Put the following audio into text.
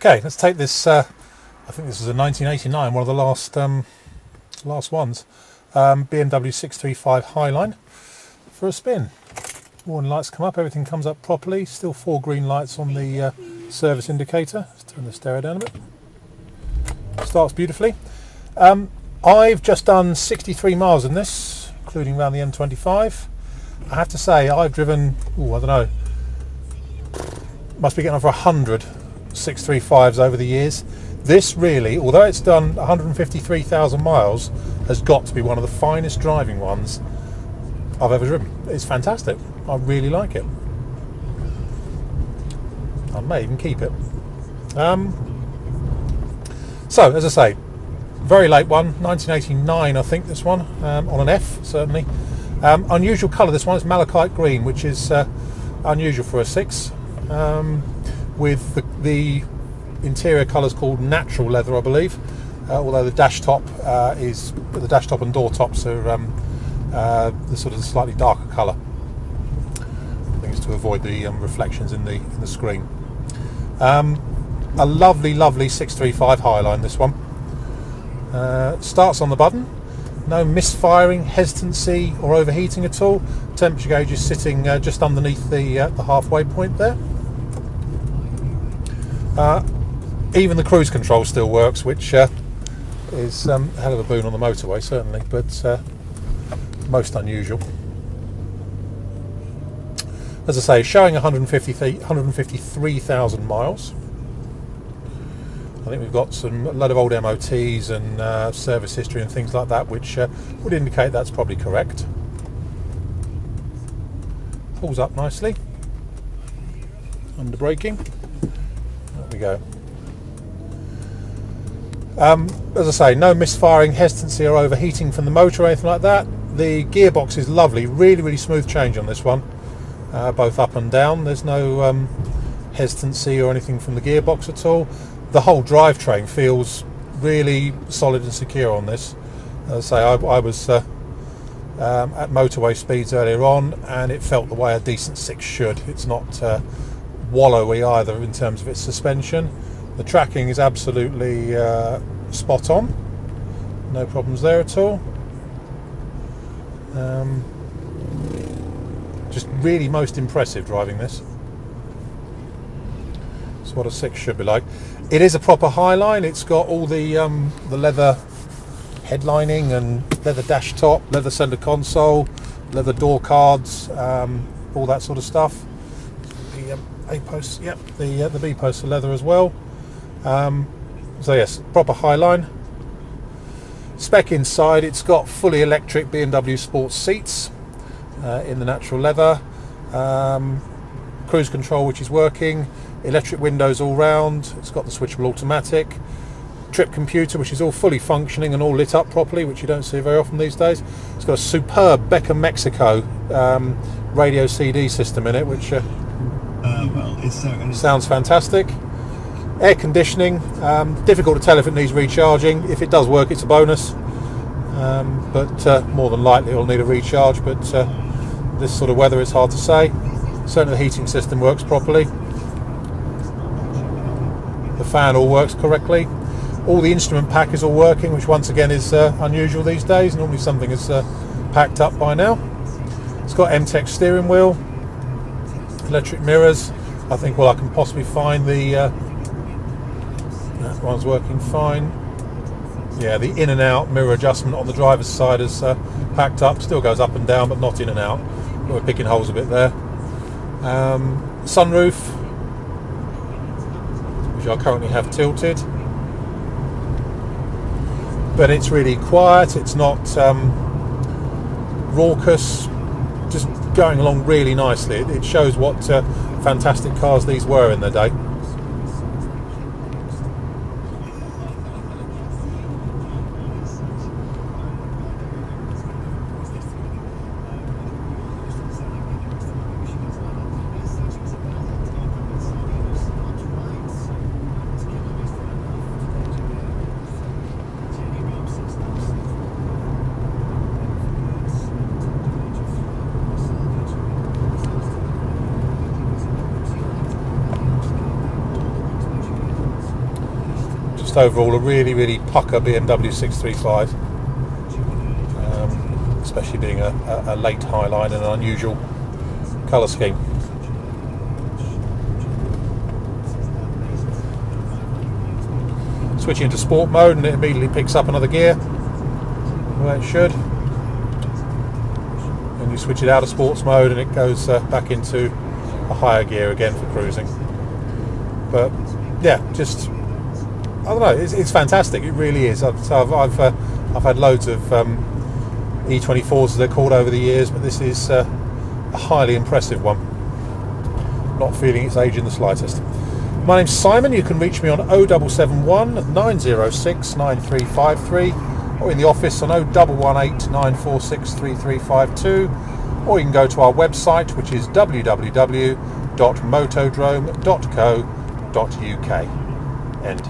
Okay, let's take this. I think this is a 1989, one of the last ones. BMW 635 Highline for a spin. Warning lights come up, everything comes up properly. Still 4 green lights on the service indicator. Let's turn the stereo down a bit. Starts beautifully. I've just done 63 miles in this, including around the M25. I have to say, I've driven, I don't know, must be getting over 100 635s over the years. This really, although it's done 153,000 miles, has got to be one of the finest driving ones I've ever driven. It's fantastic. I really like it. I may even keep it. So, as I say, very late one, 1989 I think this one, on an F certainly. Unusual colour this one, it's malachite green, which is unusual for a 6. With the interior colours called natural leather, I believe, although the dash top and door tops are the sort of slightly darker colour. I think it's to avoid the reflections in the screen. A lovely 635 Highline, this one. Starts on the button. No misfiring, hesitancy or overheating at all. Temperature gauge is sitting just underneath the halfway point there. Even the cruise control still works, which is a hell of a boon on the motorway certainly, but most unusual. As I say, showing 153,000 miles. I think we've got a lot of old MOTs and service history and things like that, which would indicate that's probably correct. Pulls up nicely. Under braking. There we go. As I say, no misfiring, hesitancy or overheating from the motor or anything like that. The gearbox is lovely, really smooth change on this one, both up and down. There's no hesitancy or anything from the gearbox at all. The whole drivetrain feels really solid and secure on this. As I say, I was at motorway speeds earlier on, and it felt the way a decent 6 should. It's not wallowy either in terms of its suspension. The tracking is absolutely spot on. No problems there at all. Just really most impressive driving this. It's what a 6 should be like. It is a proper Highline. It's got all the leather headlining and leather dash top, leather centre console, leather door cards, all that sort of stuff. The A posts, yep, the B posts are leather as well. So yes, proper Highline. Spec inside, it's got fully electric BMW sports seats in the natural leather, cruise control which is working, electric windows all round, it's got the switchable automatic, trip computer which is all fully functioning and all lit up properly, which you don't see very often these days. It's got a superb Becker Mexico radio CD system in it, which sounds fantastic. Air conditioning, difficult to tell if it needs recharging. If it does work, it's a bonus, but more than likely it'll need a recharge, but this sort of weather it's hard to say. Certainly the heating system works properly. The fan all works correctly. All the instrument pack is all working, which once again is unusual these days. Normally something is packed up by now. It's got M-Tech steering wheel, electric mirrors. I think I can possibly find that one's working fine. Yeah, the in and out mirror adjustment on the driver's side is packed up. Still goes up and down, but not in and out. We're picking holes a bit there. Sunroof, which I currently have tilted, but it's really quiet. It's not raucous. Just going along really nicely. It shows what fantastic cars these were in their day. just overall a really pucker BMW 635, especially being a late highline and an unusual colour scheme. Switching into sport mode and it immediately picks up another gear where it should, and you switch it out of sports mode and it goes back into a higher gear again for cruising. But yeah, just I don't know, it's fantastic, it really is. I've had loads of E24s as they're called over the years, but this is a highly impressive one. Not feeling its age in the slightest. My name's Simon. You can reach me on 0771 906 9353 or in the office on 0118 946 3352, or you can go to our website, which is www.motodrome.co.uk. End.